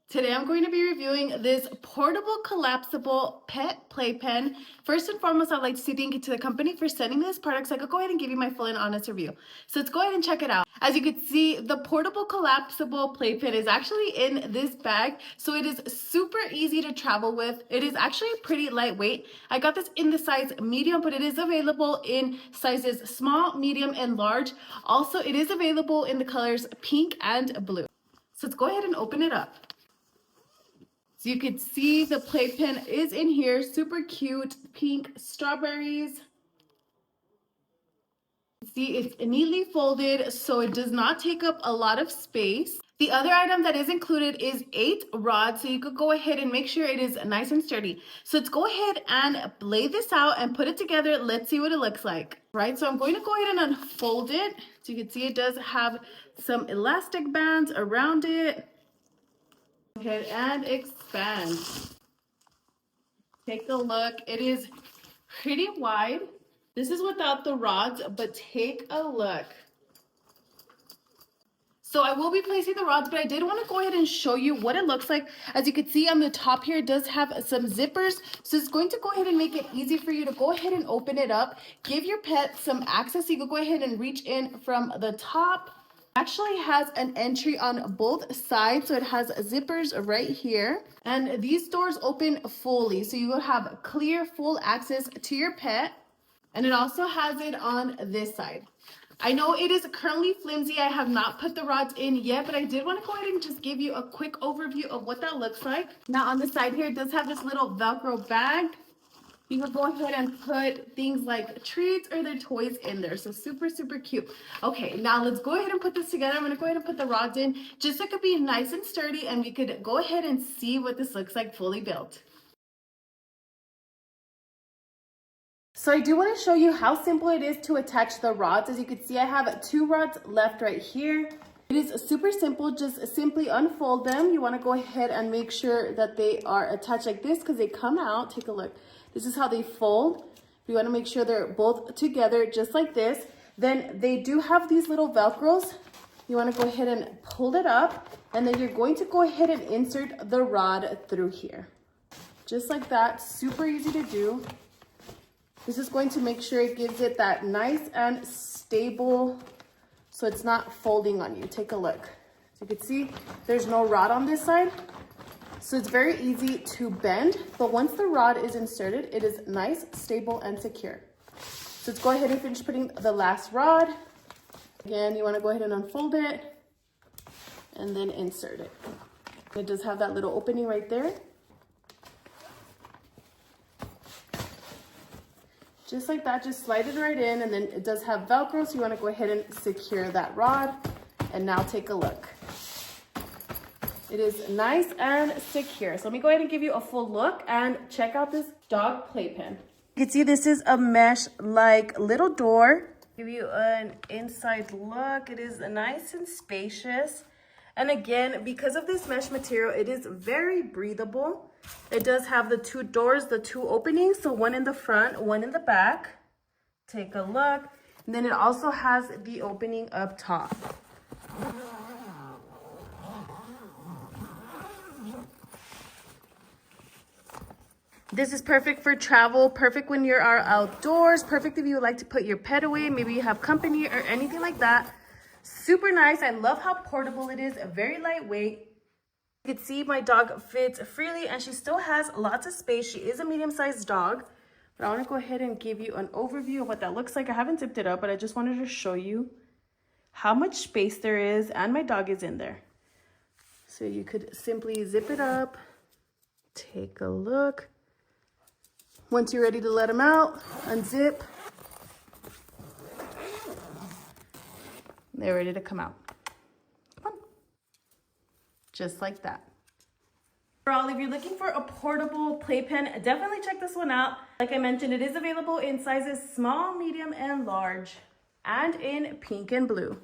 Today I'm going to be reviewing this portable collapsible pet playpen. First and foremost, I'd like to say thank you to the company for sending me this product so I could go ahead and give you my full and honest review. So let's go ahead and check it out. As you can see, the portable collapsible playpen is actually in this bag, so it is super easy to travel with. It is actually pretty lightweight. I got this in the size medium, but it is available in sizes small, medium, and large. Also, it is available in the colors pink and blue. So let's go ahead and open it up. So you can see the playpen is in here, super cute, pink strawberries. See, it's neatly folded, so it does not take up a lot of space. The other item that is included is 8 rods, so you could go ahead and make sure it is nice and sturdy. So let's go ahead and lay this out and put it together. Let's see what it looks like. Right, so I'm going to go ahead and unfold it. So you can see it does have some elastic bands around it. Go ahead and expand. Take a look. It is pretty wide. This is without the rods, but take a look. So I will be placing the rods, but I did want to go ahead and show you what it looks like. As you can see on the top here, it does have some zippers. So it's going to go ahead and make it easy for you to go ahead and open it up. Give your pet some access. So you can go ahead and reach in from the top. Actually has an entry on both sides, so it has zippers right here, and these doors open fully, so you will have clear full access to your pet. And it also has it on this side. I know it is currently flimsy. I have not put the rods in yet, but I did want to go ahead and just give you a quick overview of what that looks like. Now on the side here, it does have this little Velcro bag. You can go ahead and put things like treats or their toys in there. So super, super cute. Okay, now let's go ahead and put this together. I'm gonna go ahead and put the rods in just so it could be nice and sturdy and we could go ahead and see what this looks like fully built. So I do want to show you how simple it is to attach the rods. As you can see, I have 2 rods left right here. It is super simple. Just simply unfold them. You want to go ahead and make sure that they are attached like this because they come out. Take a look. This is how they fold. You want to make sure they're both together just like this. Then they do have these little Velcros. You want to go ahead and pull it up, and then you're going to go ahead and insert the rod through here. Just like that. Super easy to do. This is going to make sure it gives it that nice and stable, so it's not folding on you. Take a look. As you can see, there's no rod on this side, so it's very easy to bend. But once the rod is inserted, it is nice, stable, and secure. So let's go ahead and finish putting the last rod. Again, you want to go ahead and unfold it and then insert it. It does have that little opening right there. Just like that, just slide it right in, and then it does have Velcro, so you want to go ahead and secure that rod. And now take a look. It is nice and secure. So let me go ahead and give you a full look and check out this dog playpen. You can see this is a mesh-like little door. Give you an inside look. It is nice and spacious. And again, because of this mesh material, it is very breathable. It does have the 2 doors, the 2 openings, so one in the front, one in the back. Take a look. And then it also has the opening up top. This is perfect for travel, perfect when you are outdoors, perfect if you would like to put your pet away, maybe you have company or anything like that. Super nice. I love how portable it is, very lightweight. You can see my dog fits freely and she still has lots of space. She is a medium-sized dog, but I want to go ahead and give you an overview of what that looks like. I haven't zipped it up, but I just wanted to show you how much space there is, and my dog is in there. So you could simply zip it up. Take a look. Once you're ready to let him out, unzip. They're ready to come out. Come on. Just like that. Overall, if you're looking for a portable playpen, definitely check this one out. Like I mentioned, it is available in sizes small, medium, and large, and in pink and blue.